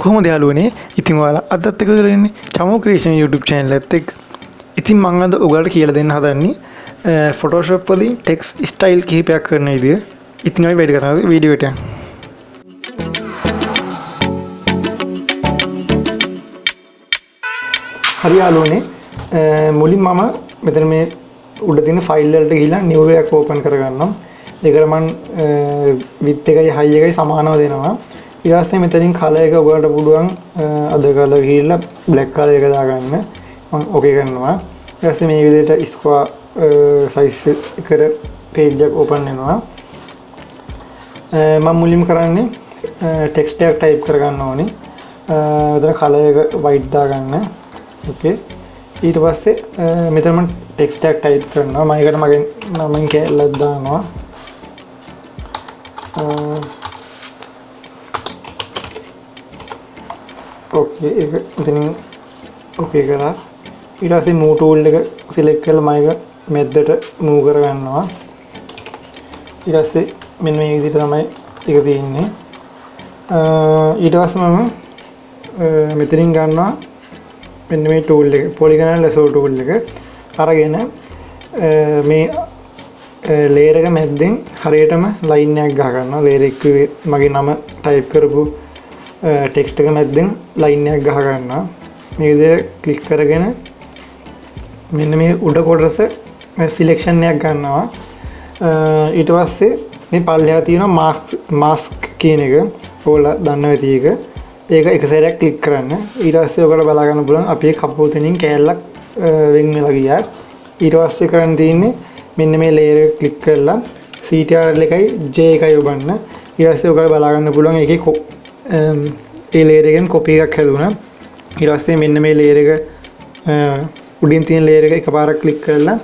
කොහොමද යාළුවනේ? ඉතින් ඔයාලා අදත් එක්ක ඉන්නේ චමෝ ක්‍රියේෂන් YouTube channel එකත් එක්ක. ඉතින් මම අද ඔයාලට කියලා දෙන්න හදන්නේ Photoshop වලින් text style කිහිපයක් කරන විදිය. ඉතින් අපි වැඩි කතාවද වීඩියෝ එකට යමු. හරි යාළුවනේ, මුලින් මම මෙතන මේ උඩ තියෙන ෆයිල් වලට ගිහිල්ලා new එකක් open කරගන්නම්. ඒකට මම width එකයි height එකයි සමානව දෙනවා. ඊට පස්සේ මෙතනින් color එක ඔයාලට පුළුවන් අද color ගිහිල්ලා black color එක දාගන්න. මම okay කරනවා. ඊට පස්සේ මේ විදිහට square size එකට page එක open වෙනවා. මම මුලින්ම කරන්නේ text එකක් type කරගන්න ඕනේ. මෙතන color එක white දාගන්න. okay. ඊට පස්සේ මෙතන මම text එකක් type කරනවා. මම ඒකට මගෙන් නමෙන් කැලක් දානවා. okay, ඒක මෙතනින් okay කරා. ඊට පස්සේ move tool එක select කරලා මම ඒක මැද්දට move කරගන්නවා. ඊට පස්සේ මෙන්න මේ විදිහට තමයි ඒක තියෙන්නේ. ඊට පස්සේ මම මෙතනින් ගන්නවා මෙන්න මේ tool එක, polygon lasso tool එක අරගෙන මේ layer එක මැද්දෙන් හරියටම line එකක් ගහ ගන්නවා. layer එක මගේ නම type කරපු text එක මැද්දෙන් line එකක් ගහ ගන්නවා. මේ විදිහට click කරගෙන මෙන්න මේ උඩ කොටස selection එකක් ගන්නවා. ඊට පස්සේ මේ පල්ලෙහා තියෙනවා mask කියන එක. ඔයාලා දන්නවා ඇති එක. ඒක එක සැරයක් click කරන්න. ඊට පස්සේ ඔයාලා බලා ගන්න පුළුවන් අපි කපුව තනින් කෑල්ලක් වෙන් වෙලා ගියා. ඊට පස්සේ කරන්න තියෙන්නේ මෙන්න මේ layer එක click කරලා CTRL එකයි J එකයි ඔබන්න. ඊට පස්සේ ඔයාලා බලා ගන්න පුළුවන් ඒකේ ඒ layer එකෙන් copy එකක් හැදුණා. ඊට පස්සේ මෙන්න මේ layer එක උඩින් තියෙන layer එක එකපාරක් click කරලා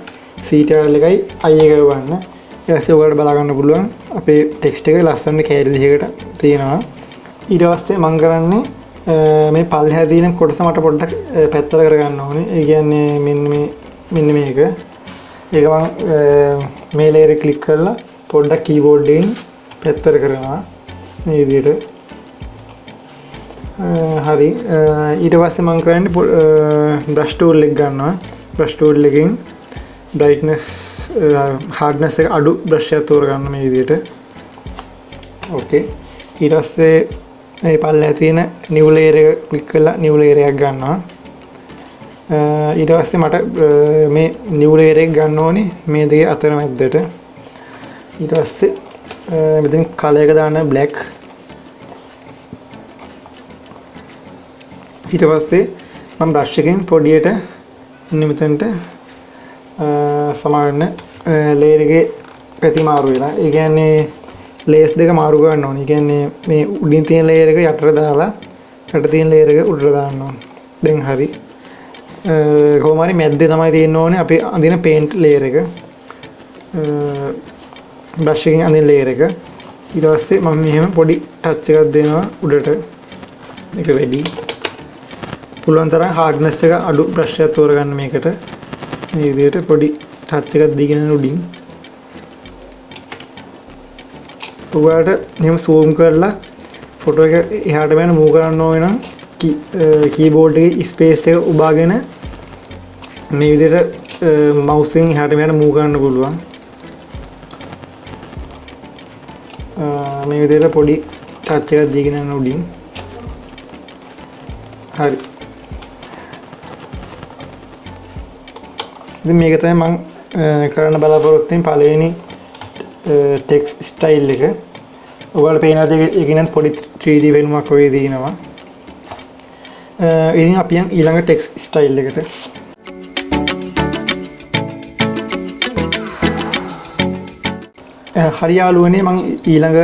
CTRL එකයි I එකයි ඔබන්න. ඊට පස්සේ ඔයාලට බලා ගන්න පුළුවන් අපේ text එක ලස්සන කැරි දෙකකට තියෙනවා. ඊට පස්සේ මම කරන්නේ මේ පල්ලෙහා තියෙන කොටස මට පොඩ්ඩක් පැත්තට කරගන්න ඕනේ. ඒ කියන්නේ මෙන්න මේක. ඒක මම මේ layer එක click කරලා පොඩ්ඩක් keyboard එකෙන් පැත්තට කරනවා මේ විදිහට. හරි. ඊට පස්සේ මම කරන්නේ brush tool එක ගන්නවා. brush tool එකෙන් brightness hardness එක අඩු brush එකක් තෝරගන්න මේ විදිහට. okay. ඊට පස්සේ මේ පල්ලෙහා තියෙන new layer එක click කරලා new layer එකක් ගන්නවා. ඊට පස්සේ මට මේ new layer එක ගන්න ඕනේ මේ දෙකේ අතර මැද්දට. ඊට පස්සේ මෙතන color එක දාන්න black. ඊට පස්සේ මම brush එකෙන් පොඩියට ඉන්න මෙතනට සමාන layer එකේ පැති මාරු වෙලා. ඒ කියන්නේ layers දෙක මාරු ගන්න ඕනේ. ඒ කියන්නේ මේ උඩින් තියෙන layer එක යටට දාලා යට තියෙන layer එක උඩට දාන්න ඕනේ. දැන් හරි. කොහොම හරි මැද්දේ තමයි තියෙන්න ඕනේ අපි අඳින paint layer එක. brush එකෙන් අඳින layer එක. ඊට පස්සේ මම මෙහෙම පොඩි touch එකක් දෙනවා උඩට. ඒක ready. පුළුවන් තරම් hardness එක අඩු brush එකක් තෝරගන්න මේකට. මේ විදිහට පොඩි touch එකක් දීගෙන උඩින්. ඔයාලට එහෙම zoom කරලා ෆොටෝ එක එහාට මෙහාට move කරන්න ඕන නම් keyboard එකේ space එක උබාගෙන මේ විදිහට mouse එකෙන් එහාට මෙහාට move කරන්න පුළුවන්. මේ විදිහට පොඩි touch එකක් දීගෙන යන උඩින්. හරි. ඉතින් මේක තමයි මම කරන්න බලාපොරොත්තු වෙන පළවෙනි text style එක. ඔයාලට පේනවාද ඒකෙන් පොඩි 3D වෙනුමක් වගේ දිනනවා. ඉතින් අපි යන් ඊළඟ text style එකට. හරි යාළුවනේ, මම ඊළඟ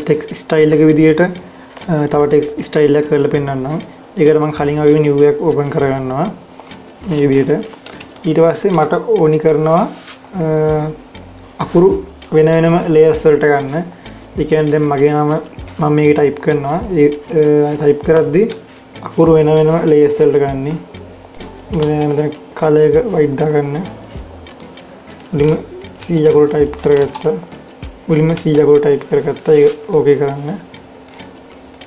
text style එක විදියට තව text style එකක් කරලා පෙන්නන්නම්. ඒකට මම කලින් ආවේ new එකක් open කරගන්නවා මේ විදියට. ඊට පස්සේ මට ඕනි කරනවා අකුරු වෙන වෙනම layers වලට ගන්න. ඒ කියන්නේ දැන් මගේ නම මම මේක type කරනවා. ඒ type කරද්දී අකුරු වෙන වෙනම layers වලට ගන්න. මෙතන color එක white දාගන්න. මුලින්ම C අකුරු type කරගත්තා. මුලින්ම C අකුරු type කරගත්තා. ඒක okay කරන්න.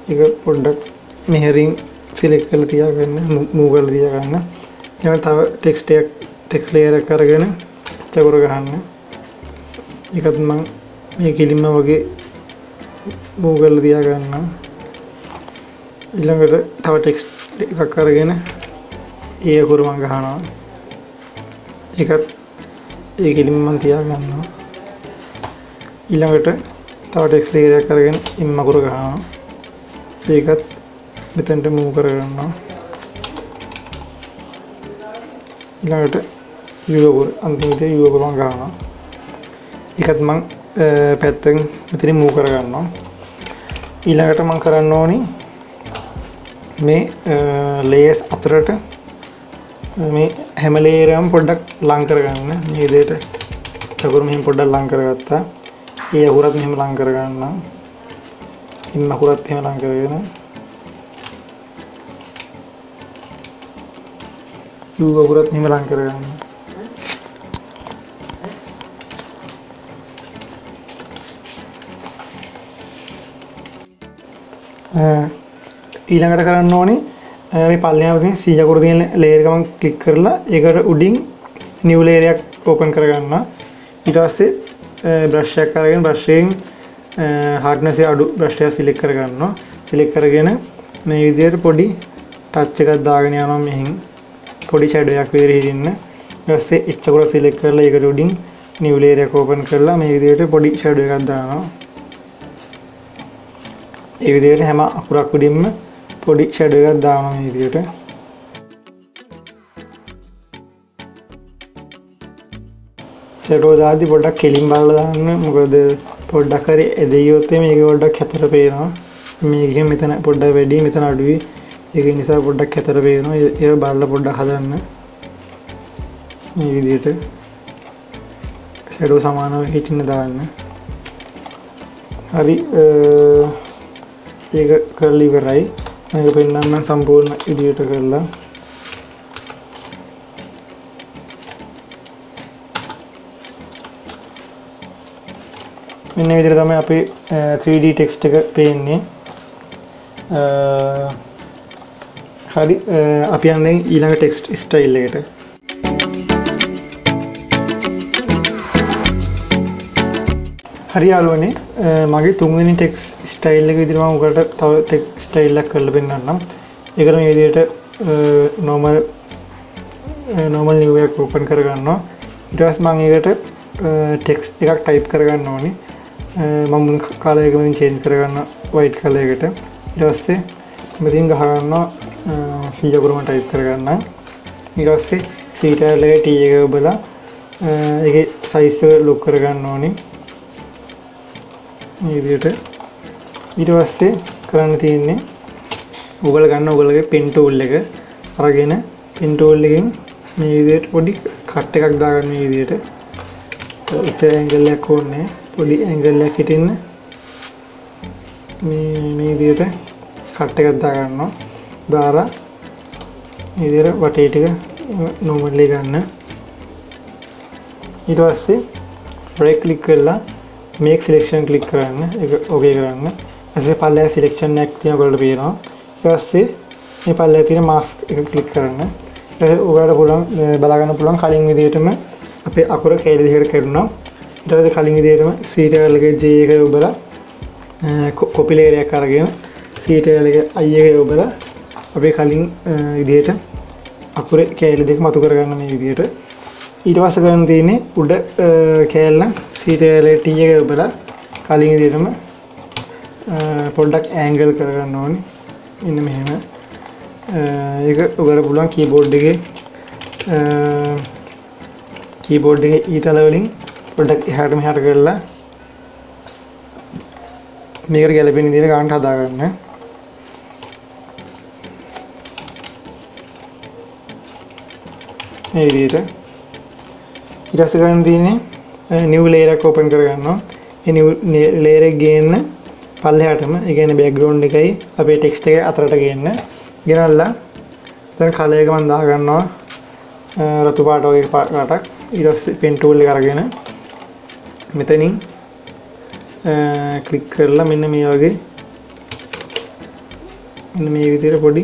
ඒක පොඩ්ඩක් මෙහෙරින් සිලෙක්ට් කරලා තියාගන්න, මූව් කරලා තියාගන්න. ඊළඟට තව ටෙක්ස්ට් ලේයර් එක අරගෙන චකුර ගහන්න. ඒකත් මම මේ කිලින්ම වගේ මූව් කරලා තියාගන්නම්. ඊළඟට තව ටෙක්ස්ට් එකක් අරගෙන ඒ අකුර මම ගහනවා. ඒකත් ඒ කිලින්ම මම තියාගන්නවා. ඊළඟට තව ටෙක්ස්ට් ලේයර් එකක් අරගෙන ඉම් අකුර ගහනවා. ඒකත් මෙතනට මූව් කරගන්නවා. ඊළඟට U අකුර අන්තිමට U අකුර මම ගහනවා. ඒකත් මම පැත්තෙන් මෙතනින් මූව් කරගන්නවා. ඊළඟට මම කරන්න ඕනි මේ ලේයර්ස් අතරට මේ හැම ලේයරයක්ම පොඩ්ඩක් ලං කරගන්න. මේ විදිහට චකුර මෙහෙම පොඩ්ඩක් ලං කරගත්තා. ඒ අකුරත් මෙහෙම ලං කරගන්නම්. ඉන්න අකුරත් එහෙම ලං කරගෙන U අකුරත් මෙහෙම ලං කරගන්න. ඊළඟට කරන්න ඕනේ මේ පල්ලෙහාම තියෙන C අකුර තියෙන ලේයර් එක මම ක්ලික් කරලා ඒකට උඩින් new layer එකක් open කරගන්න. ඊට පස්සේ brush එකක් අරගෙන brush එකෙන් hardness එක අඩු brush එකක් select කරගන්නවා. select කරගෙන මේ විදිහට පොඩි touch එකක් දාගෙන යනවා මෙහින්. පොඩි shadow එකක් විතර හිටින්න. ඊට පස්සේ H අකුර select කරලා ඒකට උඩින් new layer එක open කරලා මේ විදිහට පොඩි shadow එකක් දානවා. ඒ විදිහට හැම අකුරක් උඩින්ම පොඩි shadow එකක් දානවා මේ විදිහට. shadow දාද්දි පොඩ්ඩක් කෙලින් බලලා දාන්න. මොකද පොඩ්ඩක් හරි එදෙයියොත් මේක පොඩ්ඩක් හැතර පේනවා. මේකෙන් මෙතන පොඩ්ඩක් වැඩි මෙතන අඩුයි. ඒක නිසා පොඩ්ඩක් හැතර පේනවා. ඒක බලලා පොඩ්ඩක් හදන්න. මේ විදිහට shadow සමානව හිටින්න දාන්න. හරි ඒක කරලා ඉවරයි. මේක පෙන්නන්න සම්පූර්ණ විදියට කරලා මෙන්න විදිහට තමයි අපේ 3D text එක පේන්නේ. හරි අපි යන්නේ ඊළඟ text style එකට. හරි යාළුවනේ මගේ තුන්වෙනි text style එක විදිහට මම ඔයාලට තව text style එකක් කරලා පෙන්නන්නම්. ඒකට මේ විදිහට normal new එකක් open කරගන්නවා. ඊට පස්සේ මම ඒකට text එකක් type කරගන්න ඕනේ. මම color එක මෙතන change කරගන්න white color එකට. ඊට පස්සේ මෙතෙන් ගහ ගන්නවා C අකුරම type කරගන්න. ඊට පස්සේ C tag එකේ T එක ඔබලා ඒකේ size එක lock කරගන්න ඕනේ. මේ විදිහට ඊට පස්සේ කරන්න තියෙන්නේ ඔයගොල්ලෝ ගන්න ඔයගොල්ලෝගේ pen tool එක අරගෙන pen tool එකෙන් මේ විදිහට පොඩි cut එකක් දාගන්න මේ විදිහට. ඉතින් angle එකක් ඕනේ. පොඩි angle එකක් හිටින්න මේ විදිහට cut එකක් දාගන්නවා. දාලා මේ විදිහට වටේ ටික normally ගන්න. ඊට පස්සේ right click කරලා make selection click කරන්න. ඒක okay කරන්න. ඊට පස්සේ selection එකක් තියෙන ඔයගොල්ලෝ පේනවා. ඊට පස්සේ මේ පල්ලේ තියෙන mask එක click කරන්න. ඊට ඔයාලට පුළුවන් බලා ගන්න පුළුවන් කලින් විදිහටම අපේ අකුර කැලේ දිහට කැඩුනා. ඊට පස්සේ කලින් විදිහටම C tag එකේ J එක ඔබලා copy layer එකක් අරගෙන C tag එකේ I එක ඔබලා අපේ කලින් විදිහට අකුරේ කැලේ දෙක මතු කරගන්න මේ විදිහට. ඊට පස්සේ කරන්න තියෙන්නේ උඩ කැලේ C tag එකේ T එක ඔබලා කලින් විදිහටම පොඩ්ඩක් angle කරගන්න ඕනේ. මෙන්න මෙහෙම. ඒක ඔයාලට පුළුවන් keyboard එකේ ඊතල වලින් පොඩ්ඩක් එහාට මෙහාට කරලා මේකට ගැලපෙන විදිහට ගන්න හදාගන්න. මේ විදිහට ඊට පස්සේ ගන්න තියෙන්නේ new layer එක open කරගන්නවා. ඒ new layer එක ගේන්න පල්ලෙහාටම ඒ කියන්නේ background එකයි අපේ text එකේ අතරට ගේන්න. ගෙනල්ලා දැන් color එක මම දා ගන්නවා රතු පාට වගේ පාටක්. ඊට පස්සේ pen tool එක අරගෙන මෙතනින් click කරලා මෙන්න මේ වගේ මෙන්න මේ විදිහට පොඩි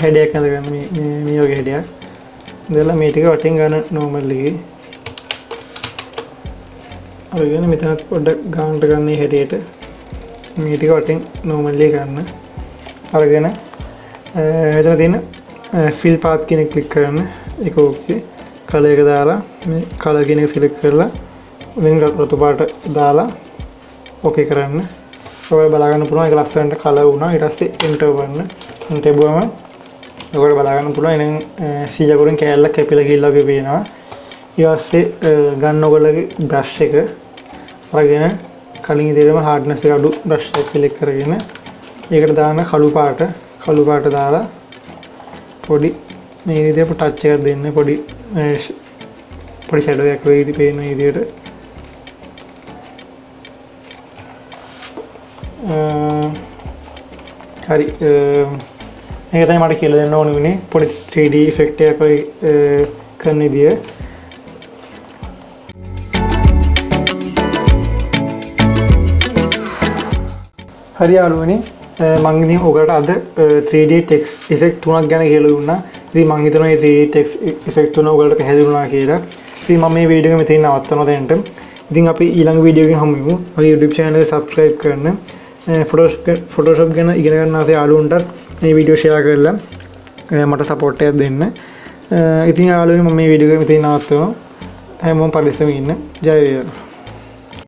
හැඩයක් අඳගන්න මේ වගේ හැඩයක්. ඉඳලා මේ ටික වටින් ගන්න normal එකේ. අරගෙන මෙතනත් පොඩ්ඩක් ගන්නට ගන්න මේ හැඩයට මේ ටික වටින් normal එකේ ගන්න. අරගෙන මෙතන තියෙන fill path කියන එක ක්ලික් කරන්න. ඒක ඕකේ. කලර් එක දාලා මේ කලර් කියන එක සිලෙක්ට් කරලා then රතු පාට දාලා ඕකේ කරන්න. ඔයාලා බලා ගන්න පුළුවන් ඒක ලස්සනට කලර් වුණා. ඊට පස්සේ enter කරන්න. enter කරාම ඔයාලා බලා ගන්න පුළුවන් එනම් 100 අකුරෙන් කෑල්ලක් කැපිලා ගිහිල්ලා වගේ පේනවා. ඊට පස්සේ ගන්න ඔයගොල්ලෝගේ brush එක අරගෙන කලින් ඉදිරියම hardness එක අඩු brush එක select කරගෙන ඒකට දාන කළු පාට දාලා පොඩි මේ විදිහට ටච් එකක් දෙන්න. පොඩි shadow එකක් වෙයිද පේන විදිහට හරි. මේක තමයි මට කියලා දෙන්න ඕනේ වුණේ පොඩි 3D effect එකක් කරන විදිය. හරි යාළුවනේ මම ඉතින් ඔයගලට අද 3D text effect තුනක් ගැන කියලා දුන්නා. ඉතින් මම හිතනවා මේ 3D text effect තුන ඔයගලට පැහැදිලිුණා කියලා. ඉතින් මම මේ වීඩියෝ එක මෙතනින් නවත්තනවා දැනට. ඉතින් අපි ඊළඟ වීඩියෝ එකකින් හමු වෙමු. මගේ YouTube channel එක subscribe කරන්න. Photoshop ගැන ඉගෙන ගන්න ආස යාළුවන්ටත් මේ වීඩියෝ share කරලා මට support එකක් දෙන්න. ඉතින් යාළුවනේ මම මේ වීඩියෝ එක මෙතනින් නවත්තනවා. හැමෝම පරිස්සමින් ඉන්න. ජය වේවා.